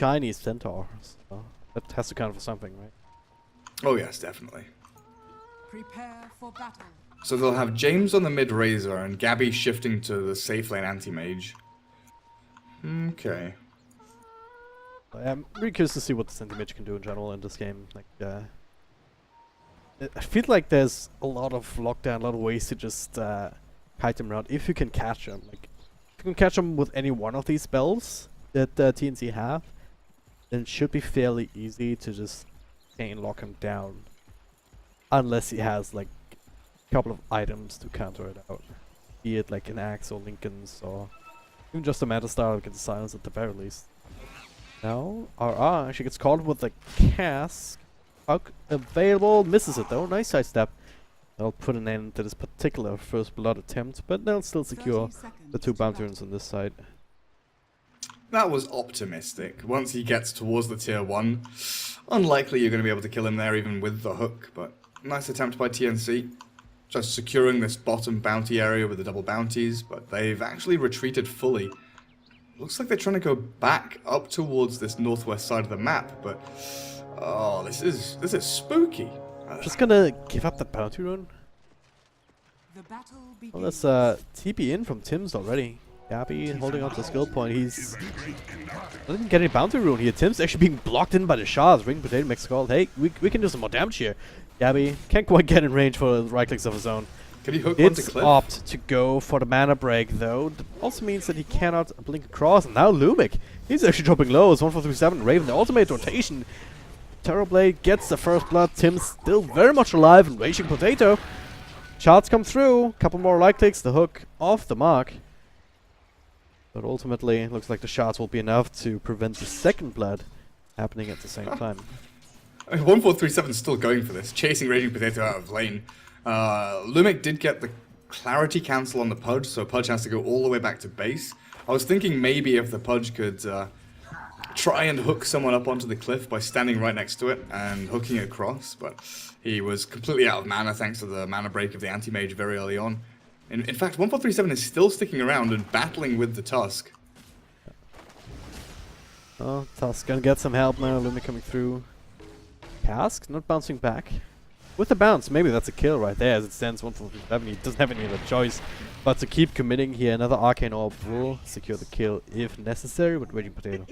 shiny centaur, so that has to count for something, right? Oh yes, definitely. Prepare for battle. So they'll have James on the mid Razor and Gabby shifting to the safe lane anti-mage. Okay. I'm really curious to see what the Centimeter can do in general in this game. Like, I feel like there's a lot of lockdown, a lot of ways to just kite them around if you can catch them. Like, if you can catch them with any one of these spells that TNC have, then it should be fairly easy to just chain lock him down. Unless he has like a couple of items to counter it out. Be it like an axe or Lincoln's or even just a meta star that gets silence at the very least. Now, RR actually gets caught with the cask. Puck available, misses it though, nice side step. They'll put an end to this particular first blood attempt, but they'll still secure the 2 bounty runes on this side. That was optimistic. Once he gets towards the tier 1, unlikely you're going to be able to kill him there even with the hook, but nice attempt by TNC. Just securing this bottom bounty area with the double bounties, but they've actually retreated fully. Looks like they're trying to go back up towards this northwest side of the map, but oh, this is spooky. Just gonna give up the bounty rune. The battle Well, let's begins. TP in from Tim's already. Gabby holding on to the skill point. He's not even getting a bounty rune here. Tim's actually being blocked in by the shards. Ring Potato makes a call. Hey, we can do some more damage here. Gabby can't quite get in range for right clicks of his own. Can he hook one to It's cliff? opt to go for the mana break though. That also means that he cannot blink across. And now Lumic, he's actually dropping low. It's 1-4-3-7. Raven, the ultimate rotation. Terrorblade gets the first blood. Tim's still very much alive and Raging Potato. Shots come through. Couple more right clicks. The hook off the mark. But ultimately, it looks like the shots will be enough to prevent the second blood happening at the same time. 1437 is still going for this, chasing Raging Potato out of lane. Lumic did get the clarity cancel on the Pudge, so Pudge has to go all the way back to base. I was thinking maybe if the Pudge could try and hook someone up onto the cliff by standing right next to it and hooking it across, but he was completely out of mana thanks to the mana break of the anti-mage very early on. In fact, 1437 is still sticking around and battling with the Tusk. Oh, Tusk gonna get some help now. Lumic coming through. Cask not bouncing back. With the bounce, maybe that's a kill right there as it stands 1-4-3-7. He doesn't have any other choice but to keep committing here. Another Arcane Orb will secure the kill if necessary, but Raging Potato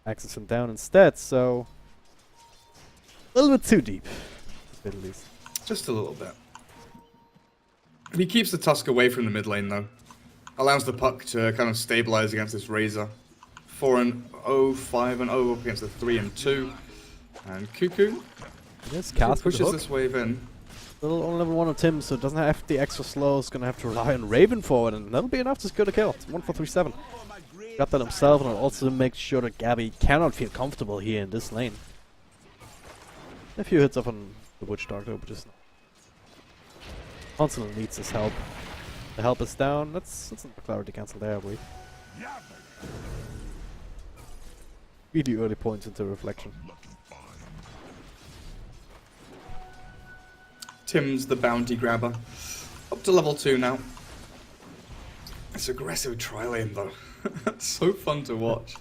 axes him down instead, so a little bit too deep, at least. Just a little bit. He keeps the Tusk away from the mid lane though. Allows the Puck to kind of stabilize against this Razor. 4-0, 5-0 up against the 3-2. And Cuckoo Yes, Cask with the pushes hook. this wave in. Little on level 1 of Tim, so it doesn't have the extra slow. It's gonna have to rely on Raven forward, and that'll be enough to secure the kill. It's 1-4-3-7. Got that himself, and I'll also make sure that Gabby cannot feel comfortable here in this lane. A few hits off on the Witch Doctor, but just constantly needs his help. The help is down. That's a clarity cancel there, I believe. Really early points into reflection. Tim's the bounty grabber. Up to level 2 now. It's aggressive tri-lane though. It's so fun to watch.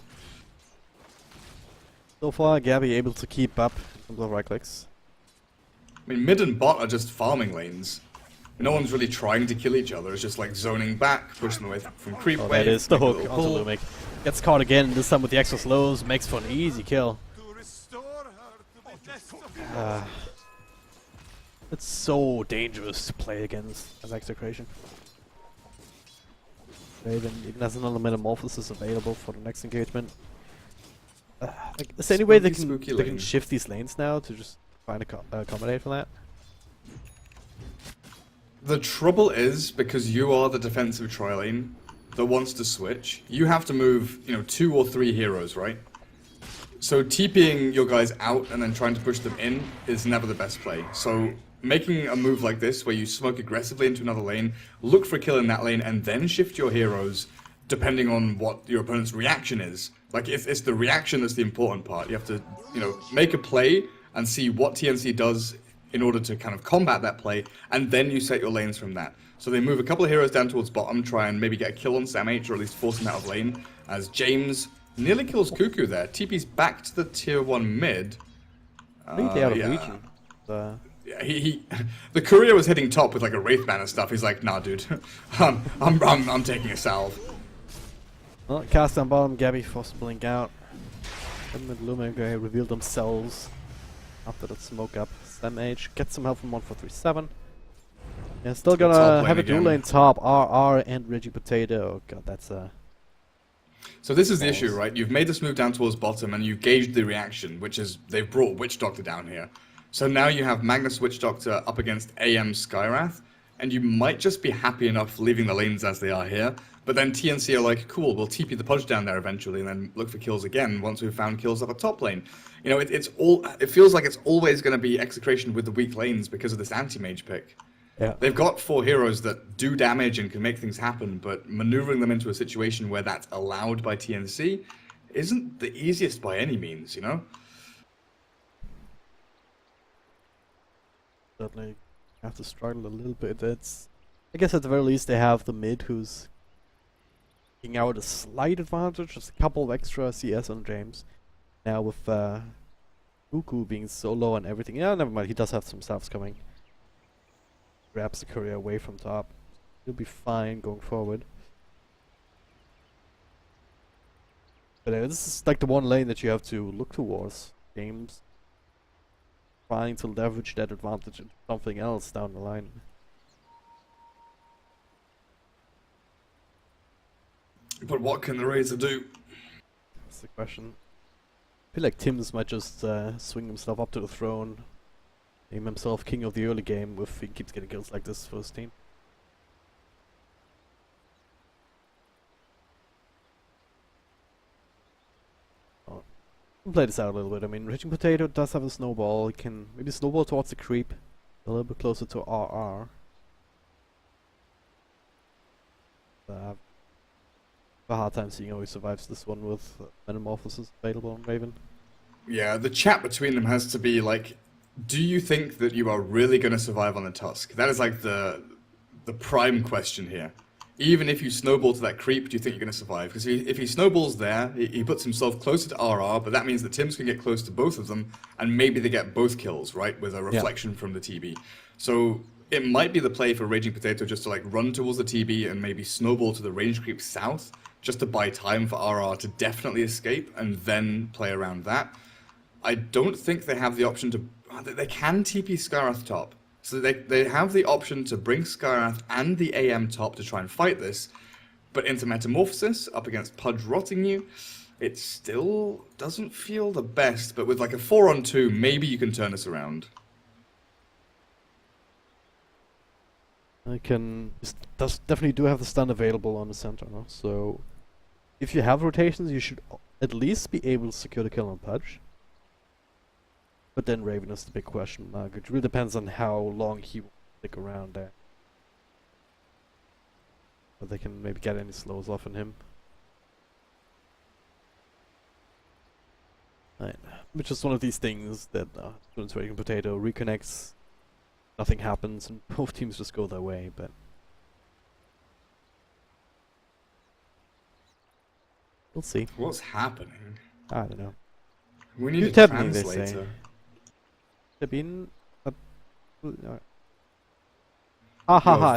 So far, Gabby able to keep up in terms of right clicks. I mean, mid and bot are just farming lanes. No one's really trying to kill each other. It's just like zoning back, pushing away from creep Oh, wave. that is the make a hook little onto pull. Lumic. Gets caught again, this time with the extra slows, makes for an easy kill. It's so dangerous to play against as Execration. Raven even has another metamorphosis available for the next engagement. Like, is there any way they Spooky can lane. shift these lanes now to just try and accommodate for that? The trouble is, because you are the defensive tri-lane that wants to switch, you have to move, 2 or 3 heroes, right? So TPing your guys out and then trying to push them in is never the best play. So making a move like this, where you smoke aggressively into another lane, look for a kill in that lane, and then shift your heroes, depending on what your opponent's reaction is. Like, it's the reaction that's the important part. You have to, make a play and see what TNC does in order to kind of combat that play, and then you set your lanes from that. So they move a couple of heroes down towards bottom, try and maybe get a kill on Sam H, or at least force him out of lane, as James Nearly kills Cuckoo there. TP's back to the tier 1 mid. Completely out of yeah. region. Yeah, he the courier was hitting top with like a Wraith Man and stuff. He's like, nah, dude, I'm taking a salve. Well, cast down bottom, Gabby forced to blink out. Them and Luminger revealed themselves after that smoke up. Stem Age, get some help from 1437. Yeah, still Top gonna lane have a dual again. lane top, RR and Reggie Potato. Oh god, that's So this is the issue, right? You've made this move down towards bottom, and you've gauged the reaction, which is they've brought Witch Doctor down here. So now you have Magnus Witch Doctor up against AM Skywrath, and you might just be happy enough leaving the lanes as they are here. But then TNC are like, cool, we'll TP the Pudge down there eventually, and then look for kills again once we've found kills up at top lane. You know, it feels like it's always going to be Execration with the weak lanes because of this anti-mage pick. yeah. They've got 4 heroes that do damage and can make things happen, but maneuvering them into a situation where that's allowed by TNC isn't the easiest by any means, you know? Certainly have to struggle a little bit. I guess at the very least they have the mid who's taking out a slight advantage, just a couple of extra CS on James. Now with Cuckoo being so low and everything. Yeah, never mind, he does have some stuffs coming. Grabs the courier away from top. He'll be fine going forward. But this is like the one lane that you have to look towards. James trying to leverage that advantage into something else down the line. But what can the Razor do? That's the question. I feel like Tims might just swing himself up to the throne, name himself king of the early game if he keeps getting kills like this for his team. Oh. We'll play this out a little bit. I mean, Raging Potato does have a snowball. He can maybe snowball towards the creep, a little bit closer to RR. A hard time seeing how he survives this one with Metamorphosis available on Raven. Yeah, the chat between them has to be like, do you think that you are really going to survive on the Tusk? That is like the prime question here. Even if you snowball to that creep, do you think you're going to survive? Because if he snowballs there, he puts himself closer to RR, but that means that Tims can get close to both of them, and maybe they get both kills, right? With a reflection from the TB. So it might be the play for Raging Potato just to like run towards the TB and maybe snowball to the range creep south, just to buy time for RR to definitely escape, and then play around that. I don't think they have the option to... They can TP Skywrath top. So they have the option to bring Skywrath and the AM top to try and fight this. But into Metamorphosis, up against Pudge rotting you, it still doesn't feel the best. But with like a 4-on-2, maybe you can turn this around. Does definitely do have the stun available on the center now, so if you have rotations, you should at least be able to secure the kill on Pudge. But then Raven is the big question mark. It really depends on how long he will stick around there. But they can maybe get any slows off on him. Right. Which is one of these things that Raging Potato reconnects, nothing happens, and both teams just go their way, but we'll see. What's happening? I don't know. We need You a tap me, they say. translator. Sabine? I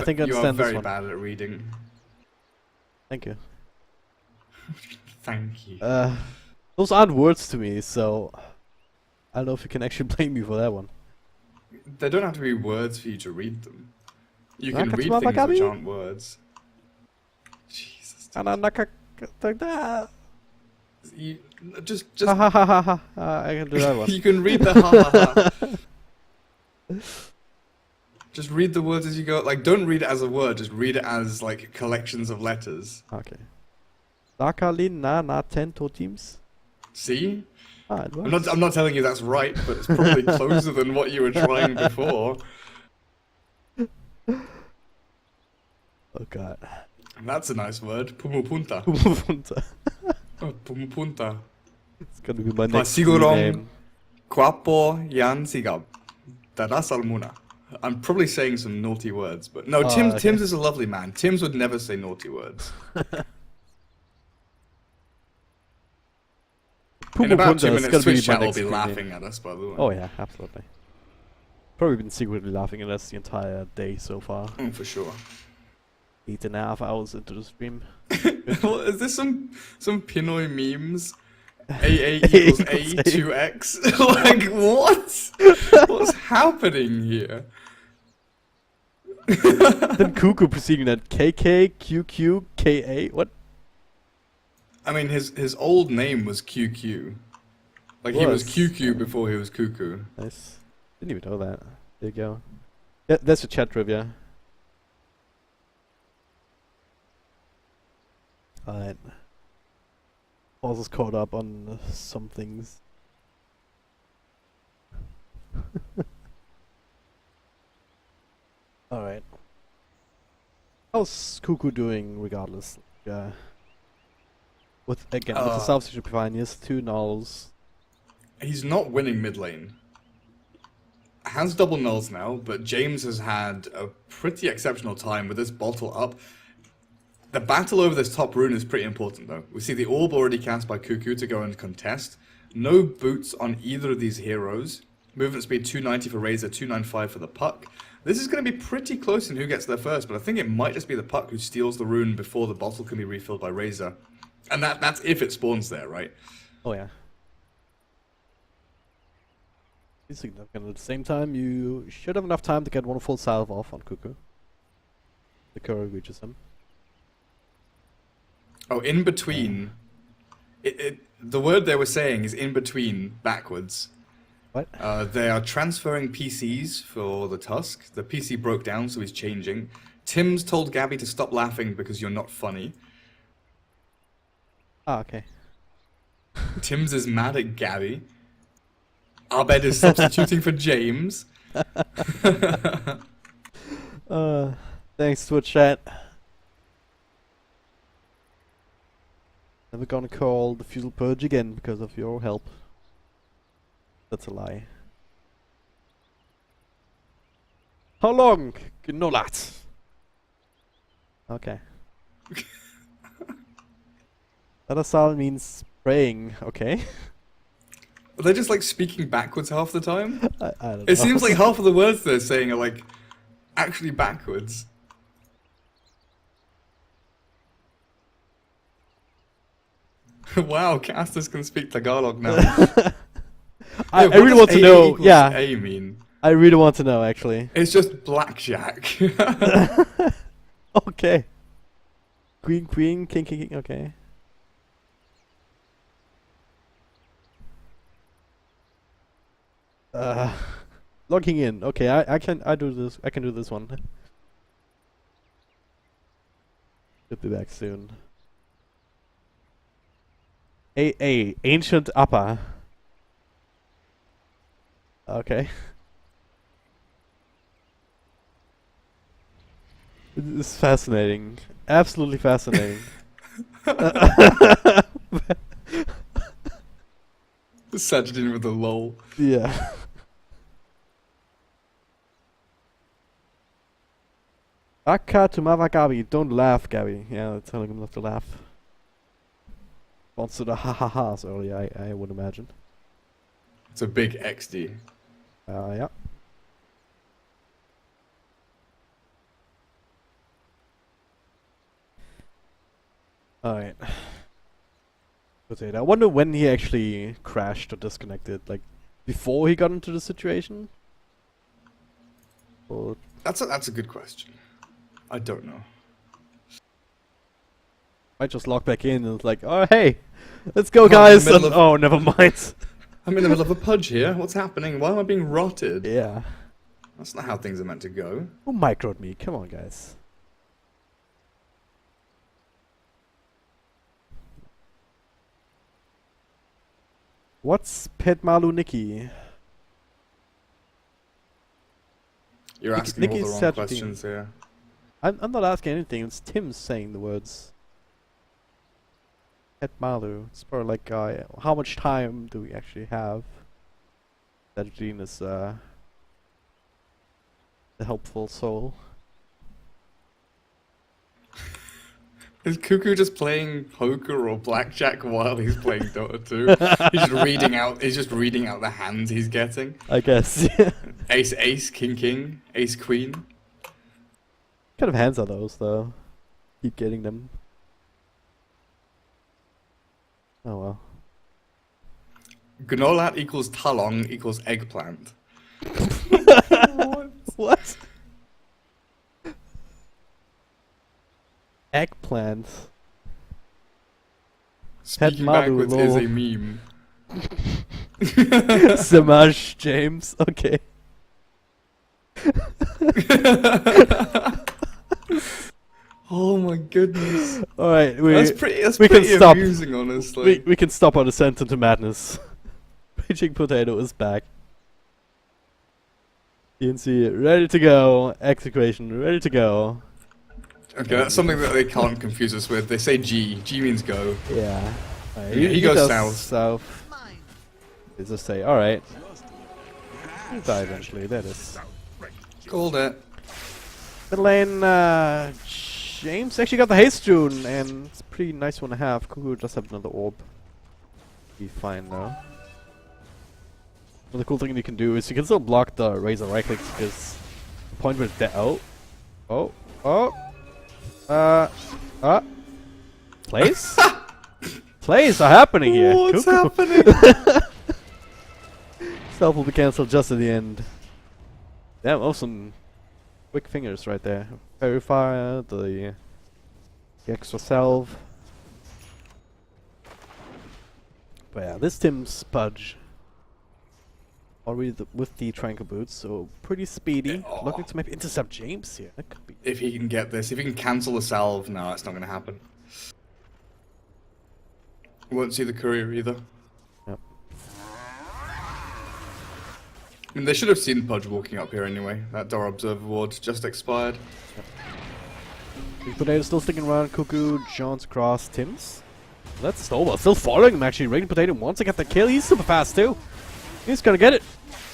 think I You are understand this very one. bad at reading. Thank you. Thank you. Those aren't words to me, so I don't know if you can actually blame me for that one. There don't have to be words for you to read them. You can read Nakatsuba things Bagabi? which aren't words. Jesus. You, just I can do that one. you can read the ha ha ha. Just read the words as you go. Like, don't read it as a word. Just read it as like collections of letters. Okay. Dakalin na tento teams. See? It works. I'm not telling you that's right, but it's probably closer than what you were trying before. Oh god. And that's a nice word. Pumupunta. Pumupunta. Oh, Pumupunta. It's gonna be my next Pasigurong name. Kwapo Yan Sigab. Dadas Almuna. I'm probably saying some naughty words, but no, Okay. Tims is a lovely man. Tims would never say naughty words. In about 2 Punta is minutes, gonna be Switch my chat will next be stream laughing name. at us, by the way. Oh yeah, absolutely. Probably been secretly laughing at us the entire day so far. For sure. 8.5 hours into the stream. What, is this some Pinoy memes? AA A equals A, equals A. 2x? Like, what? What's happening here? Then Cuckoo proceeding at KKQQKA. What? I mean, his old name was QQ. Like, he was QQ before he was Cuckoo. Nice. Didn't even know that. There you go. Yeah, that's a chat trivia. Alright. Also caught up on some things. Alright. How's Cuckoo doing regardless? With the South should be fine. He has 2 nulls. He's not winning mid lane. Has double nulls now, but James has had a pretty exceptional time with this bottle up. The battle over this top rune is pretty important, though. We see the orb already cast by Cuckoo to go and contest. No boots on either of these heroes. Movement speed 290 for Razor, 295 for the Puck. This is going to be pretty close in who gets there first, but I think it might just be the Puck who steals the rune before the bottle can be refilled by Razor. And that's if it spawns there, right? Oh yeah. Significant. At the same time, you should have enough time to get one full salve off on Cuckoo. The curry reaches him. Oh, in between. The word they were saying is in between backwards. What? They are transferring PCs for the Tusk. The PC broke down, so he's changing. Tim's told Gabby to stop laughing because you're not funny. Ah, okay. Tim's is mad at Gabby. Abed is substituting for James. Thanks, Twitch chat. Never gonna call the Fusel Purge again because of your help. That's a lie. How long? Gnollat. Okay. Adasal means praying, okay? Are they just like speaking backwards half the time? I don't know. It seems like half of the words they're saying are like actually backwards. Wow, casters can speak Tagalog now. I What really does want to AA know. equals Yeah, A mean? I really want to know actually. It's just blackjack. Okay. Queen, queen, king, king, king. Okay. Logging in. Okay, I can do this. I can do this one. Should be back soon. Ancient upper. Okay. This is fascinating. Absolutely fascinating. Sajid with a lol. Yeah. Akka to Mava Gabi. Don't laugh, Gabi. Yeah, they're telling him not to laugh. Wants to the ha-ha-has earlier, I would imagine. It's a big XD. Yeah. Alright. I wonder when he actually crashed or disconnected. Like, before he got into the situation? Or That's a good question. I don't know. I just log back in and it's like, oh hey, let's go I'm in the guys! middle And, of- oh, never mind. I'm in the middle of a pudge here. What's happening? Why am I being rotted? Yeah. That's not how things are meant to go. Who microed me? Come on, guys. What's Pet Malu Nikki? You're Nick- asking all Nicky's the wrong Sajid. questions here. I'm not asking anything. It's Tim saying the words. Pet Malu. It's probably like, how much time do we actually have? That Jean is the helpful soul. Is Cuckoo just playing poker or blackjack while he's playing Dota 2? He's just reading out the hands he's getting. I guess. Ace, ace, king, king, ace, queen. What kind of hands are those, though? Keep getting them. Oh well. Gnolat equals talong equals eggplant. What? Eggplant. Speaking Maru, backwards is lol. a meme. Samash James. Okay. Oh my goodness. All right. That's We pretty can stop. amusing, honestly. we can stop our descent into madness. Raging Potato is back. TNC ready to go. Execration ready to go. Okay, that's something that they can't confuse us with. They say G. G means go. Yeah. Alright, Yeah, he goes does south. South. They just say, alright. He'll die eventually, that is. Called it. Mid lane, James actually got the haste rune, and it's a pretty nice one to have. Cuckoo just have another orb. Be fine though. Another cool thing you can do is you can still block the razor right clicks because the point where it's dead. Plays? Plays are happening here. What's Cuckoo. happening? Self will be cancelled just at the end. Damn, awesome. Quick fingers right there. Verify the extra self. But yeah, this Tim's Pudge. Already with the Tranquil Boots, so pretty speedy. Oh. Looking to maybe intercept James here. That could be. If he can get this, if he can cancel the salve, no, that's not going to happen. Won't see the courier either. Yep. I mean, they should have seen Pudge walking up here anyway. That Door Observer Ward just expired. Big Potato still sticking around. Cuckoo, John's across, Tim's. That's Snowball still following him actually. Raging Potato wants to get the kill. He's super fast too. He's gonna get it.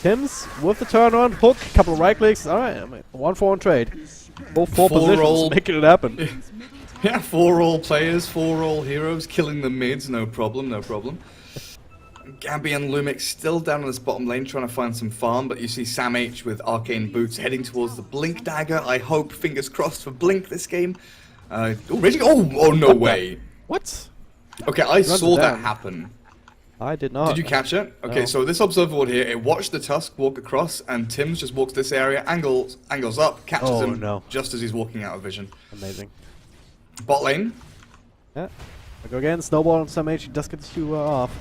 Tim's with the turnaround hook, couple of right clicks. Alright, I mean, 1-4 trade. Both four positions, roll. making it happen. Yeah, 4 all players, 4 all heroes, killing the mids, no problem, no problem. Gabby and Lumix still down in this bottom lane trying to find some farm, but you see Sam H with Arcane Boots heading towards the Blink Dagger. I hope, fingers crossed for Blink this game. Oh, no way. What? Okay, I saw that down. happen. I did not. Did you catch it? Okay, No. so this Observer Ward here, it watched the Tusk walk across, and Tim's just walks this area, angles up, catches Oh, him no. just as he's walking out of vision. Amazing. Bot lane. Yeah. I go again. Snowball on some H. He does get you off.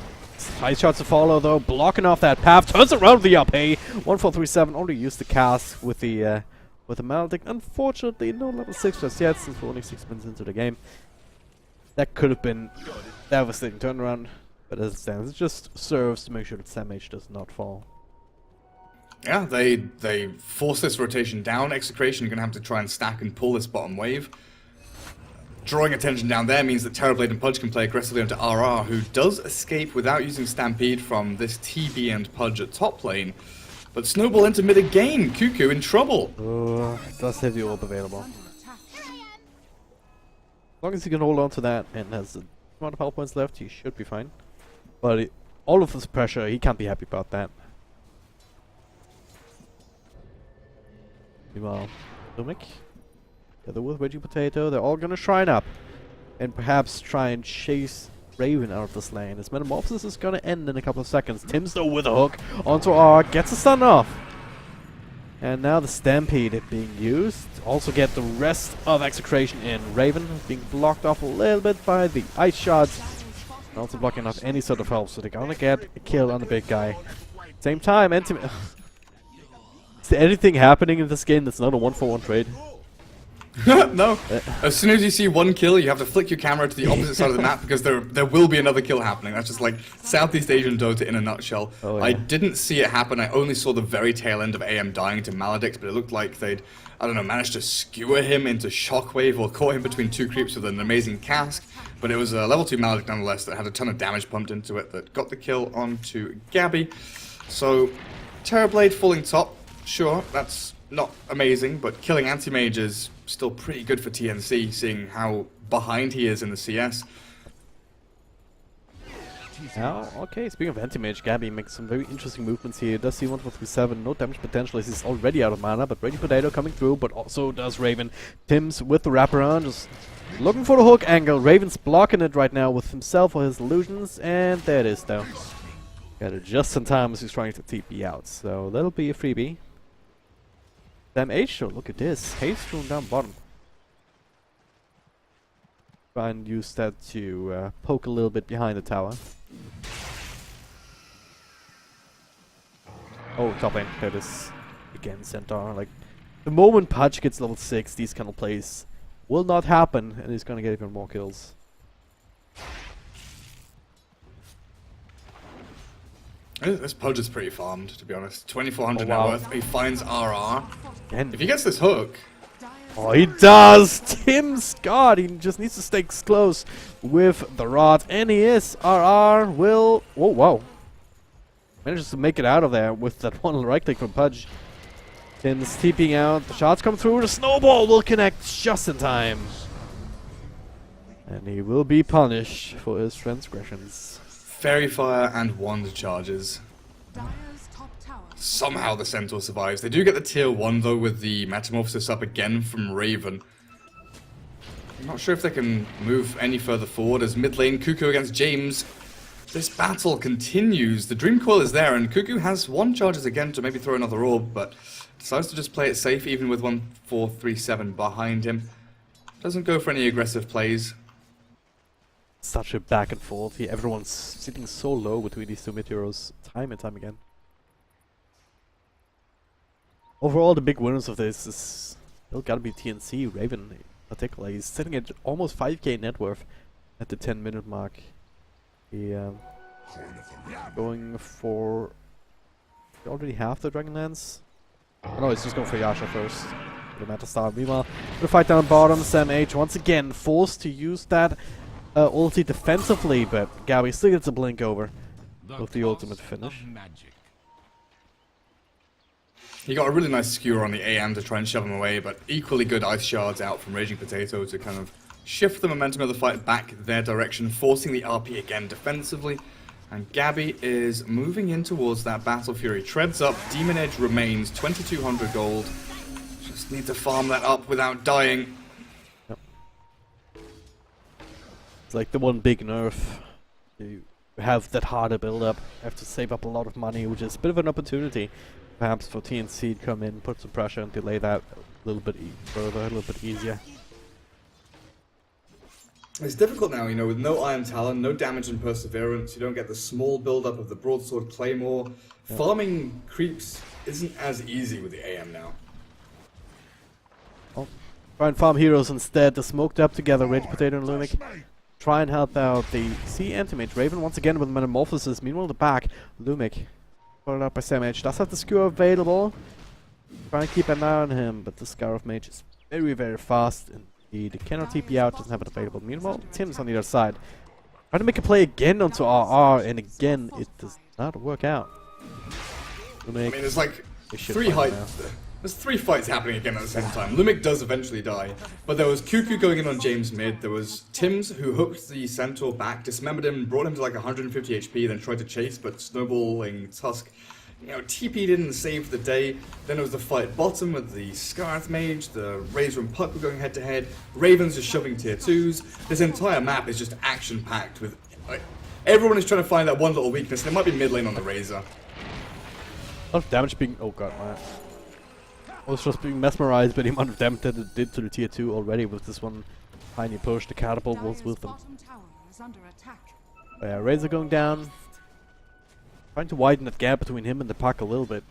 High shots to follow though, blocking off that path. Turns around the up. Hey, 1437. Only used the cast with the Maledict. Unfortunately, no level 6 just yet, since we're only 6 minutes into the game. That could have been devastating turnaround, but as it stands, it just serves to make sure that Sam H does not fall. Yeah, they force this rotation down. Execration are going to have to try and stack and pull this bottom wave. Drawing attention down there means that Terrorblade and Pudge can play aggressively onto RR, who does escape without using Stampede from this TB and Pudge at top lane. But Snowball into mid again. Cuckoo in trouble. Does have the orb available. As long as he can hold on to that and has the amount of health points left, he should be fine. But all of this pressure, he can't be happy about that. Meanwhile, Lumik, together with Veggie Potato, they're all gonna shrine up. And perhaps try and chase Raven out of this lane. His Metamorphosis is gonna end in a couple of seconds. Tim's though with a hook onto R, gets a stun off. And now the Stampede being used. Also get the rest of Execration in. Raven being blocked off a little bit by the ice shots. And also blocking off any sort of help, so they're gonna get a kill on the big guy. Same time, is there anything happening in this game that's not a 1-for-1 trade? No. As soon as you see one kill, you have to flick your camera to the opposite side of the map because there will be another kill happening. That's just like Southeast Asian Dota in a nutshell. Oh, yeah. I didn't see it happen. I only saw the very tail end of AM dying to Maledict, but it looked like they'd, I don't know, managed to skewer him into Shockwave or caught him between two creeps with an amazing cask. But it was a level 2 Maledict nonetheless that had a ton of damage pumped into it that got the kill onto Gabby. So, Terrorblade falling top, sure, that's not amazing, but killing Anti-Mage is still pretty good for TNC, seeing how behind he is in the CS. Now, okay, speaking of anti-mage, Gabby makes some very interesting movements here. Does see 1-4-3-7, no damage potential as he's already out of mana, but Raging Potato coming through, but also does Raven. Tim's with the wraparound, just looking for the hook angle. Raven's blocking it right now with himself or his illusions, and there it is though. Got it just in time as he's trying to TP out, so that'll be a freebie. Damn H, look at this, haste rune down bottom. Try and use that to poke a little bit behind the tower. Oh, top lane, that is again Centaur. Like, the moment Pudge gets level 6, these kind of plays will not happen, and he's gonna get even more kills. This Pudge is pretty farmed, to be honest. 2400 Oh, wow. net worth. He finds RR. And If he gets this hook, oh, he does! Tim Scott! He just needs to stay close with the rod, and he is. RR will. Oh, wow. Manages to make it out of there with that one right click from Pudge. Tim's TPing out. The shots come through. The snowball will connect just in time. And he will be punished for his transgressions. Fairy Fire and Wand charges. Dire's top tower. Somehow the Centaur survives. They do get the tier 1 though with the Metamorphosis up again from Raven. I'm not sure if they can move any further forward as mid lane Cuckoo against James. This battle continues. The Dream Coil is there and Cuckoo has 1 charges again to maybe throw another orb, but decides to just play it safe even with 1-4-3-7 behind him. Doesn't go for any aggressive plays. Such a back and forth here. Everyone's sitting so low between these two mid heroes time and time again. Overall, the big winners of this is still gotta be TNC, Raven in particular. He's sitting at almost 5k net worth at the 10-minute mark. He going for... He already have the Dragonlance? Oh, no, he's just going for Yasha first. The Meta Star. Meanwhile, the fight down bottom, Sam H once again forced to use that ulti defensively, but Gabby still gets a blink over with the ultimate finish. He got a really nice skewer on the AM to try and shove him away, but equally good ice shards out from Raging Potato to kind of shift the momentum of the fight back their direction, forcing the RP again defensively. And Gabby is moving in towards that Battle Fury. Treads up, Demon Edge remains, 2200 gold. Just need to farm that up without dying. Yep. It's like the one big nerf. You have that harder build up, have to save up a lot of money, which is a bit of an opportunity perhaps for TNC to come in, put some pressure and delay that a little bit further, a little bit easier. It's difficult now, you know, with no Iron Talon, no damage and Perseverance, you don't get the small build-up of the Broadsword Claymore. Yep. Farming creeps isn't as easy with the AM now. Oh. Try and farm heroes instead. They're smoked up together, Raging Potato and Lumic. Try and help out the Sea Antimage. Raven once again with Metamorphosis. Meanwhile, the back, Lumic, followed up by Sam H. Does have the Skewer available. Try and keep an eye on him, but the Scar of Mage is very, very fast. He cannot TP out, doesn't have it available. Meanwhile, Tim's on the other side. Trying to make a play again onto RR, and again, it does not work out. I mean, there's like there's 3 fights happening again at the same time. Lumic does eventually die, but there was Cuckoo going in on James mid. There was Tim's who hooked the Centaur back, dismembered him, brought him to like 150 HP, then tried to chase, but snowballing Tusk, you know, TP'd in and saved the day. Then there was the fight bottom with the Scarth Mage, the Razor and Puck were going head to head. Raven's just shoving tier 2s. This entire map is just action packed with like everyone is trying to find that one little weakness. And it might be mid lane on the Razor. A lot of damage being... Oh god, man. I was just being mesmerized by the amount of damage that it did to the tier 2 already with this one tiny push. The catapult was with them. Razor going down. Trying to widen that gap between him and the Puck a little bit.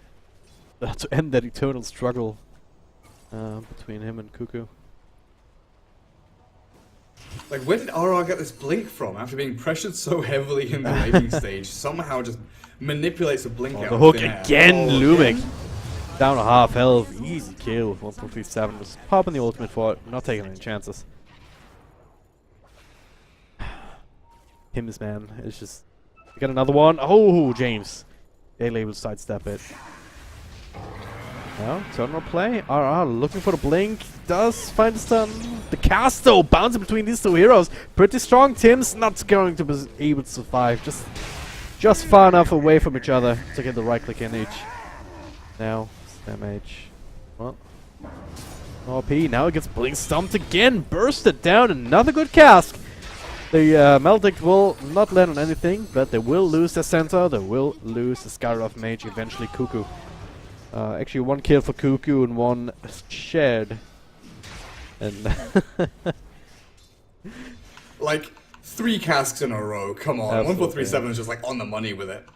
To end that eternal struggle between him and Cuckoo. Like, where did RR get this blink from after being pressured so heavily in the laning stage? Somehow just manipulates a blink out the hook of thin air. again, Oh, Lumic. Down to half health. Easy kill with 1.37. Just popping the ultimate for it. Not taking any chances. Tim's man. It's just... We got another one. Oh, James. They label sidestep it. Now, terminal play. RR looking for the blink. Does find the stun. The cast though, bouncing between these two heroes. Pretty strong. Tim's not going to be able to survive. Just far enough away from each other to get the right click in each. Now, damage. Well, OP. Now it gets blink stumped again. Bursted down. Another good cask. The Maledict will not land on anything, but they will lose their center. They will lose the Skyroth Mage, eventually Cuckoo. Actually, 1 kill for Cuckoo and 1 shed. And like 3 casks in a row. Come on, Absolutely, 1437 is just like on the money with it.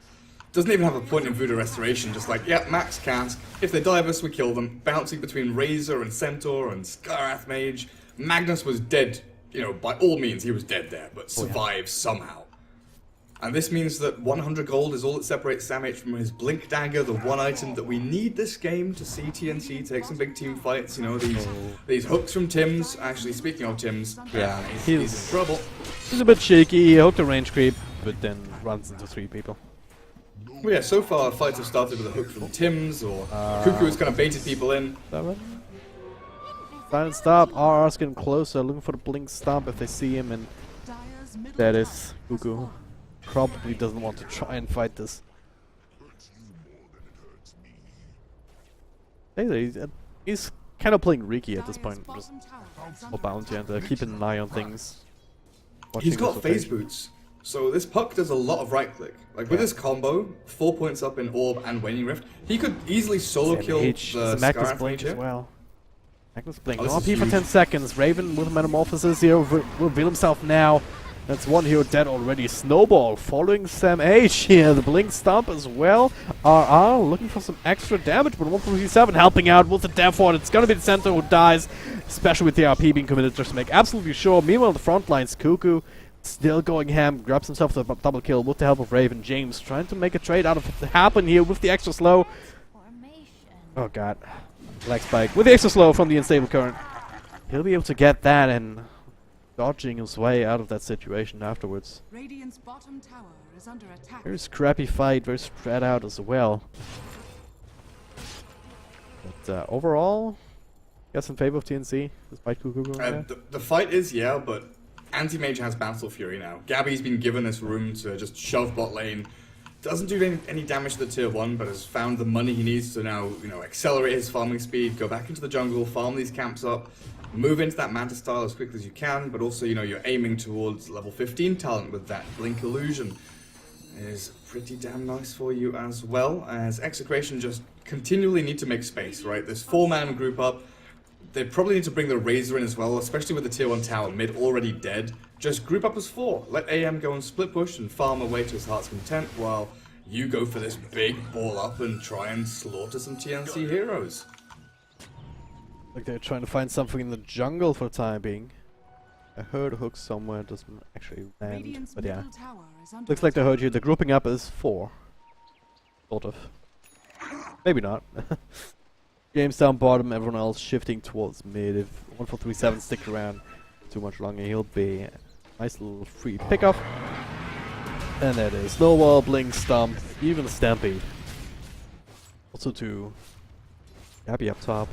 Doesn't even have a point in Voodoo Restoration. Just like, yeah, max cask. If they dive us, we kill them. Bouncing between Razor and Centaur and Skyrath Mage. Magnus was dead. You know, by all means, he was dead there, but survived somehow. And this means that 100 gold is all that separates Sam H from his Blink Dagger, the one item that we need this game to see TNC take some big team fights. You know, these hooks from Tim's. Actually, speaking of Tim's, Yeah, he's in trouble. he's a bit shaky. He hooked a range creep, but then runs into 3 people. Well, yeah, so far fights have started with a hook from Tim's, or Cuckoo has kind of baited people in. 7. Silent stop. RR's getting closer, looking for the blink stomp if they see him, and Dire's middle that tower is Cuckoo. Probably doesn't want to try and fight this. Hey, he's kind of playing Riki at this point, just for bounty and keeping an eye on things. He's Watching got his phase rotation. boots, so this puck does a lot of right click. Like with his combo, 4 points up in Orb and Waning Rift, he could easily solo kill H, the Magnus Skyrath blink Mage as here. well. Magnus blink. Oh, No this RP is for huge. 10 seconds. Raven with Metamorphosis here will reveal himself now. That's 1 hero dead already. Snowball following Sam H here. The blink stomp as well. RR looking for some extra damage, but 147 helping out with the death ward. It's gonna be the center who dies, especially with the RP being committed just to make absolutely sure. Meanwhile, the front lines, Cuckoo still going ham, grabs himself the double kill with the help of Raven. James trying to make a trade out of it to happen here with the extra slow. Oh god. Leg spike with the extra slow from the unstable current. He'll be able to get that and dodging his way out of that situation afterwards. Radiant's bottom tower is under attack. Very scrappy fight, very spread out as well. But overall, guess in favor of TNC, despite Cuckoo going there. The fight is, yeah, but Anti-Mage has Battle Fury now. Gabby's been given this room to just shove bot lane. Doesn't do any damage to the tier 1, but has found the money he needs to now, you know, accelerate his farming speed, go back into the jungle, farm these camps up, move into that Manta style as quickly as you can, but also, you know, you're aiming towards level 15 talent with that Blink Illusion. Is pretty damn nice for you as well, as Execration just continually need to make space, right? This 4-man group up. They probably need to bring the Razor in as well, especially with the tier 1 tower mid already dead. Just group up as 4. Let AM go and split push and farm away to his heart's content while you go for this big ball up and try and slaughter some TNC heroes. Like they're trying to find something in the jungle for the time being. I heard a hook somewhere, doesn't actually land, Radiant's but yeah. middle tower is under Looks like they heard you. The grouping up is 4. Sort of. Maybe not. James down bottom, everyone else shifting towards mid. If 1437 stick around too much longer, he'll be a nice little free pickup. And there it is. Snowball, Blink, Stomp, even a Stampede. Also to Gabby up top.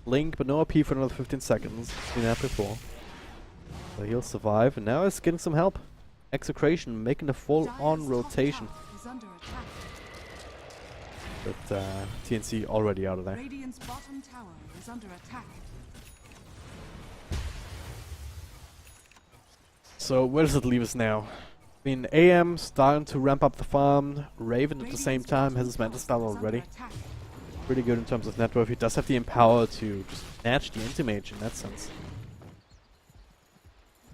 Blink, but no AP for another 15 seconds. Seen that before. So he'll survive, and now he's getting some help. Execration making a full-on Dire's top rotation. tower is under attack. But TNC already out of there. Radiant's bottom tower is under attack. So where does it leave us now? I mean, AM starting to ramp up the farm. Raven at the same time has his Manta style already. Pretty good in terms of net worth. He does have the empower to just match the Anti-Mage in that sense.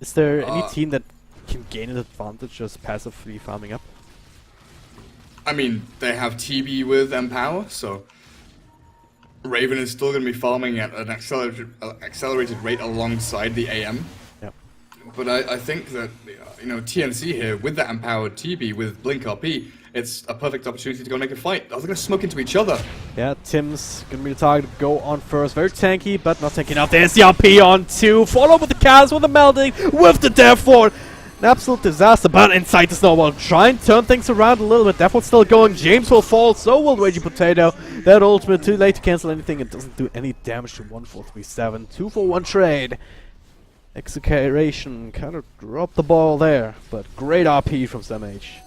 Is there any team that can gain an advantage just passively farming up? I mean, they have TB with Empower, so Raven is still going to be farming at an accelerated rate alongside the AM. Yep. But I think that, you know, TNC here, with that Empowered TB, with Blink RP, it's a perfect opportunity to go make a fight. They're going to smoke into each other. Yeah, Tim's gonna be the target to go on first. Very tanky, but not tanky enough. There's the RP on 2. Follow with the cast, with the melting, with the death ward. An absolute disaster, but inside the snowball, trying to turn things around a little bit. Deathward's still going. James will fall, so will Raging Potato. That ultimate too late to cancel anything. It doesn't do any damage to 1437. 2-for-1 trade. Execration kind of dropped the ball there, but great RP from SamH.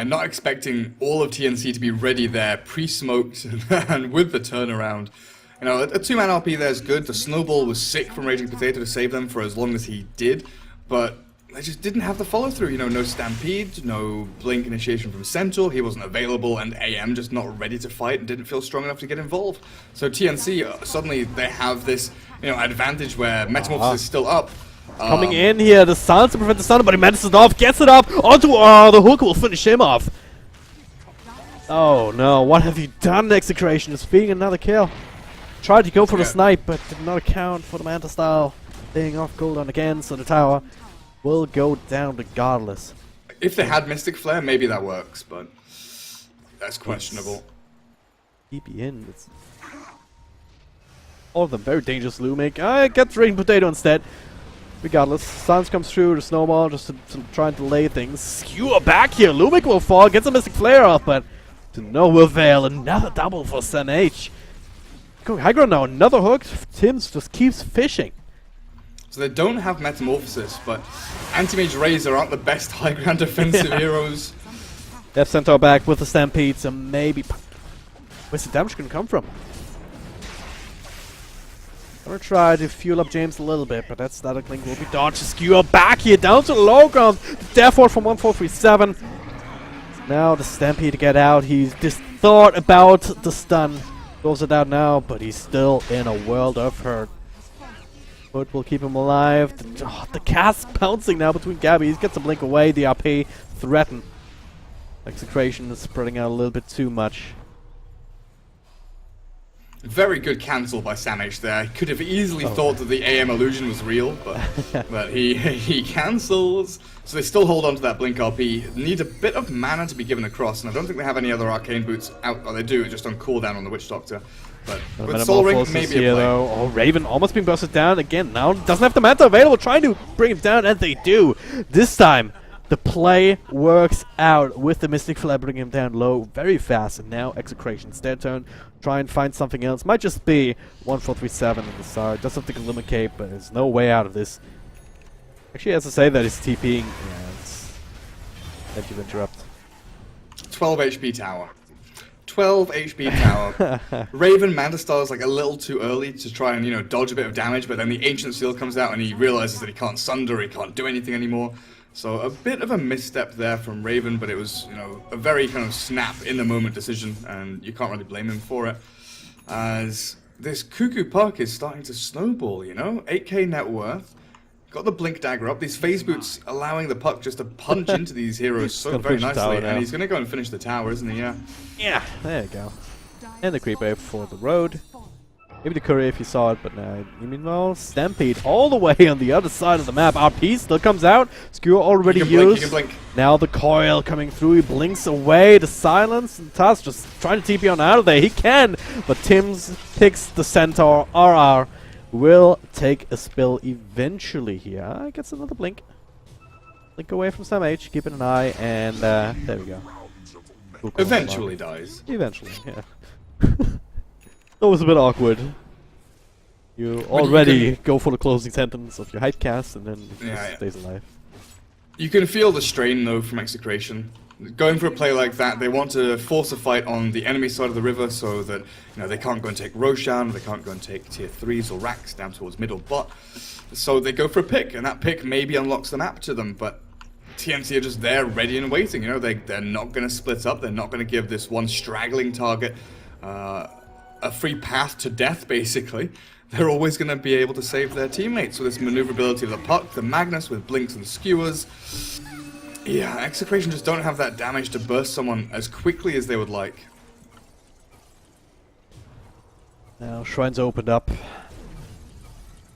Not expecting all of TNC to be ready there, pre-smoked and with the turnaround. You know, a two-man RP there is good. The snowball was sick from Raging Potato to save them for as long as he did, but they just didn't have the follow-through. You know, no Stampede, no Blink initiation from Centaur, he wasn't available, and AM just not ready to fight and didn't feel strong enough to get involved. So TNC, suddenly they have this, you know, advantage where Metamorphosis is still up. Coming in here, the silence to prevent the stun, but he manages it off, gets it up, onto the hook will finish him off. Oh no, what have you done, Execration? Is feeding another kill. Tried to go for the snipe, but did not account for the Manta style. Being off cooldown again, so the tower will go down regardless. If they had Mystic Flare, maybe that works, but that's questionable. Keep in. It's all of them very dangerous. Lumik. I get Raging Potato instead. Regardless, Silence comes through, the snowball just to try and delay things. Skewer back here. Lumik will fall, gets a Mystic Flare off, but to no avail. Another double for SamH. Going high ground now, another hook. Tim's just keeps fishing. So they don't have Metamorphosis, but Anti-Mage Razor aren't the best high ground defensive heroes. They have Centaur back with the Stampede, so maybe... Where's the damage gonna come from? I'm gonna try to fuel up James a little bit, but that static link will be dodged. Skewer back here, down to the low ground. Deathward from 1437. Now the Stampede to get out. He's just thought about the stun. Goes it out now, but he's still in a world of hurt. But will keep him alive. The cast bouncing now between Gabby. He gets a blink away. The RP threatened. Execration is spreading out a little bit too much. Very good cancel by SamH there. Could have easily thought that the AM illusion was real, but he cancels. So they still hold on to that Blink RP. Need a bit of mana to be given across, and I don't think they have any other Arcane Boots out. Or they do, just on cooldown on the Witch Doctor. But with Soul Ring, maybe a play. Oh, Raven almost being bursted down again. Now doesn't have the Manta available, trying to bring him down, and they do. This time, the play works out with the Mystic Flare bringing him down low very fast. And now Execration's their turn. Try and find something else. Might just be 1437 on the side. Does have to Illuminate, but there's no way out of this. Actually, has to say that he's TPing. Yeah, it's... Thank you to interrupt. 12 HP tower. 12 HP tower. Raven Mandastar is like a little too early to try and, you know, dodge a bit of damage, but then the Ancient Seal comes out and he realizes that he can't sunder, he can't do anything anymore. So a bit of a misstep there from Raven, but it was, you know, a very kind of snap in the moment decision, and you can't really blame him for it. As this Cuckoo Puck is starting to snowball, you know, 8k net worth. Got the Blink Dagger up. These phase boots allowing the Puck just to punch into these heroes so very nicely, and he's going to go and finish the tower, isn't he? Yeah. Yeah, there you go. And the creep wave for the road. Maybe the courier if you saw it, but no. You mean, well, Stampede all the way on the other side of the map. RP still comes out. Skewer already used. Blink. Now the coil coming through. He blinks away. The silence. And Taz just trying to TP on out of there. He can, but Tim's picks the Centaur. RR will take a spill eventually here. Gets another blink. Blink away from SamH. Keeping an eye, and there we go. Eventually dies. Eventually, yeah. That was a bit awkward. You already go for the closing sentence of your hype cast and then it just stays alive. You can feel the strain though from Execration. Going for a play like that, they want to force a fight on the enemy side of the river so that, you know, they can't go and take Roshan, they can't go and take tier 3s or racks down towards middle bot. So they go for a pick, and that pick maybe unlocks the map to them, but TNC are just there ready and waiting. You know, they're not going to split up, they're not going to give this one straggling target a free path to death, basically. They're always going to be able to save their teammates with this maneuverability of the Puck, the Magnus with blinks and skewers. Yeah, Execration just don't have that damage to burst someone as quickly as they would like. Now, Shrines opened up.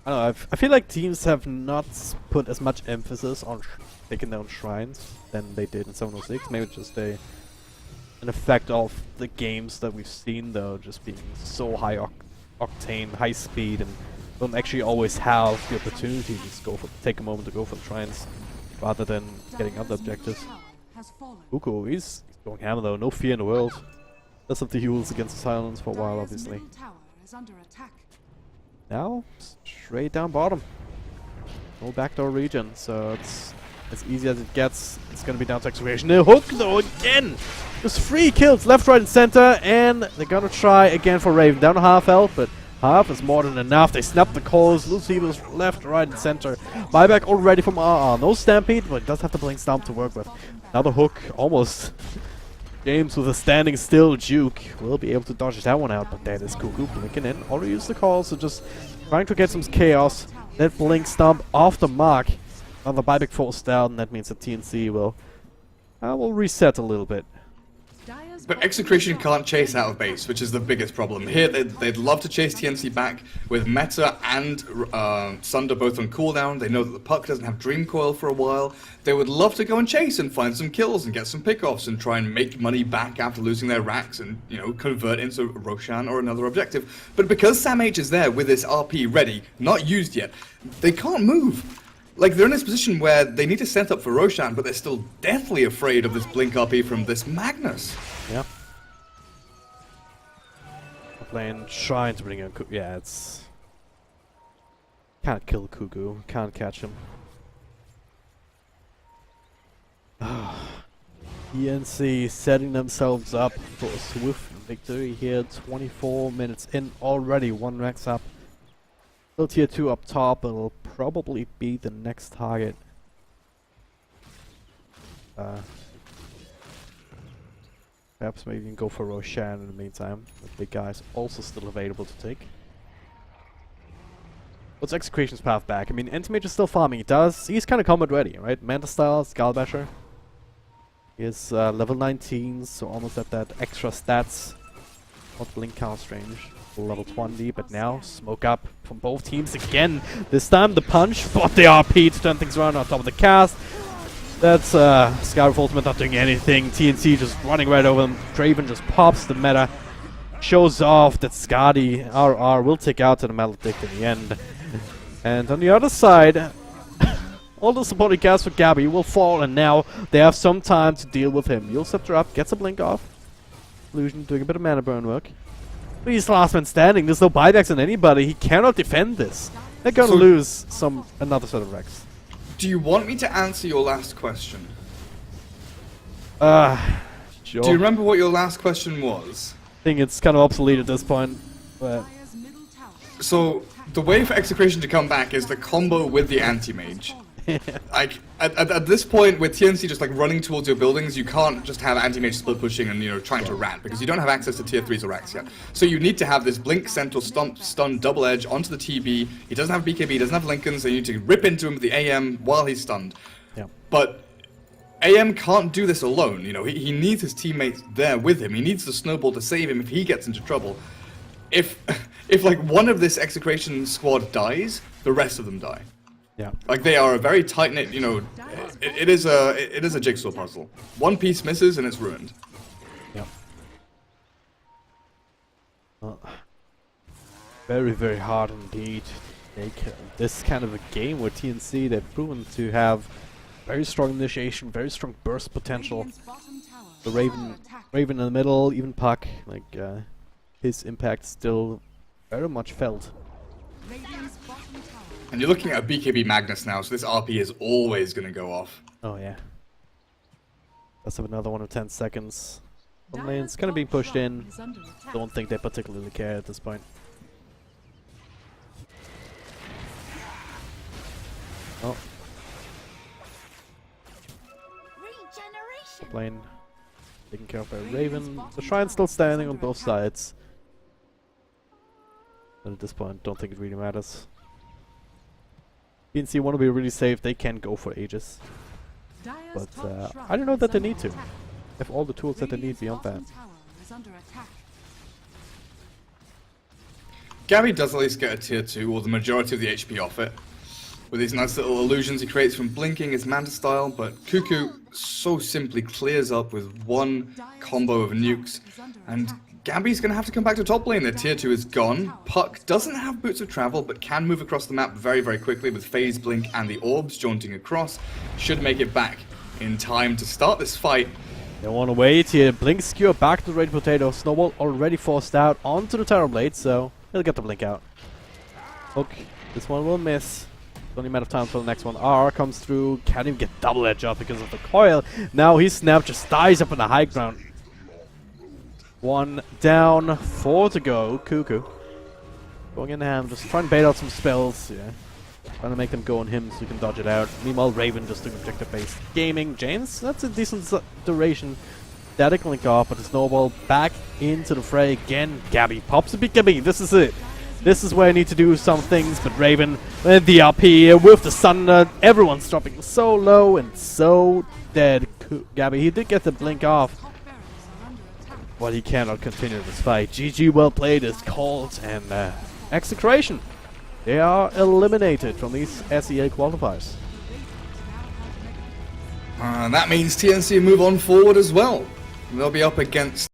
I don't know, I feel like teams have not put as much emphasis on taking down Shrines than they did in 706. Maybe it's just an effect of the games that we've seen, though, just being so high octane, high speed, and don't actually always have the opportunity to just take a moment to go for the Trines, rather than getting other objectives. Uko, he's going hammer though, no fear in the world. Does have the heals against the silence for a while, obviously. Now, straight down bottom. No backdoor region, so it's as easy as it gets. It's gonna be down to Execration. The hook though, again! There's 3 kills, left, right, and center, and they're gonna try again for Raven. Down to half health, but half is more than enough. They snap the calls. Lucy was left, right, and center. Buyback already from RR. No Stampede, but it does have the Blink Stomp to work with. Another hook, almost. James with a standing still Juke will be able to dodge that one out, but that is Cuckoo blinking in. Already used the call, so just trying to get some chaos. That Blink Stomp off the mark. Another buyback forced down, that means the TNC will reset a little bit. But Execration can't chase out of base, which is the biggest problem. Here, they'd love to chase TNC back with Meta and Sunder both on cooldown. They know that the Puck doesn't have Dream Coil for a while. They would love to go and chase and find some kills and get some pickoffs and try and make money back after losing their racks and, you know, convert into Roshan or another objective. But because Sam H is there with this RP ready, not used yet, they can't move. Like, they're in this position where they need to set up for Roshan, but they're still deathly afraid of this Blink RP from this Magnus. Yeah. Playing, trying to bring in Cuckoo. Yeah, it's... Can't kill Cuckoo. Can't catch him. TNC setting themselves up for a swift victory here. 24 minutes in already. 1 max up. Still tier 2 up top. It'll probably be the next target. Perhaps maybe you can go for Roshan in the meantime. The big guy's also still available to take. What's Execration's path back? I mean, Anti-Mage is still farming. He's kind of combat ready, right? Manta Style, Skullbasher. He is level 19, so almost at that extra stats. Not Blink Counter range. Level 20, but now smoke up from both teams again. This time the punch, but the RP to turn things around on top of the cast. That's Skyrim Ultimate not doing anything. TNC just running right over them. Draven just pops the meta. Shows off that Skadi RR will take out to the Maledict in the end. And on the other side, all the supporting cast for Gabby will fall, and now they have some time to deal with him. You'll Scepter up, gets a blink off. Illusion doing a bit of mana burn work. But he's the last man standing. There's no buybacks on anybody. He cannot defend this. They're gonna lose another set of wrecks. Do you want me to answer your last question? Sure. Do you remember what your last question was? I think it's kind of obsolete at this point, but... So, the way for Execration to come back is the combo with the Anti-Mage. Like, at this point, with TNC just like running towards your buildings, you can't just have Anti-Mage split pushing and, you know, trying to rat, because you don't have access to tier 3s or racks yet. So you need to have this Blink, Sentinel, Stomp, Stun, Double Edge onto the TB. He doesn't have BKB, he doesn't have Lincoln, so you need to rip into him with the AM while he's stunned. Yeah. But AM can't do this alone, you know, he needs his teammates there with him. He needs the snowball to save him if he gets into trouble. If like one of this Execration squad dies, the rest of them die. Yeah. Like, they are a very tight-knit, you know, it is a jigsaw puzzle. One piece misses and it's ruined. Yeah. Well, very, very hard indeed. This kind of a game where TNC, they've proven to have very strong initiation, very strong burst potential. The Raven in the middle, even Puck, like, his impact still very much felt. And you're looking at a BKB Magnus now, so this RP is always going to go off. Oh yeah. Let's have another one of 10 seconds. One lane's kind of being pushed in. Don't think they particularly care at this point. Oh. Lane taken care of by Raven. The Shrine's still standing on both sides. But at this point, don't think it really matters. TNC want to be really safe, they can go for Aegis. But I don't know that they need to. They have all the tools that they need beyond that. Gabby does at least get a tier 2, or the majority of the HP off it. With these nice little illusions he creates from blinking his Manta style, but Cuckoo so simply clears up with one combo of nukes. And Gabby's going to have to come back to top lane. Their tier 2 is gone. Puck doesn't have boots of travel, but can move across the map very, very quickly with Phase Blink and the orbs jaunting across. Should make it back in time to start this fight. They want to wait here. Blink skewer back to the Red Potato. Snowball already forced out onto the Terrorblade, so he'll get the Blink out. Hook. This one will miss. It's only a matter of time for the next one. R comes through. Can't even get double edge up because of the coil. Now his snap just dies up in the high ground. 1 down, 4 to go. Cuckoo. Going in hand, just trying to bait out some spells. Yeah. Trying to make them go on him so he can dodge it out. Meanwhile, Raven just doing objective-based gaming. James, that's a decent duration. Static link off, but the Snowball back into the fray again. Gabby pops a big Gabby. This is it. This is where I need to do some things, but Raven, the up here with the Thunder. Everyone's dropping so low and so dead. Gabby, he did get the blink off. Top barracks are under attack. But he cannot continue this fight. GG, well played is called, and Execration. They are eliminated from these SEA qualifiers. That means TNC move on forward as well. They'll be up against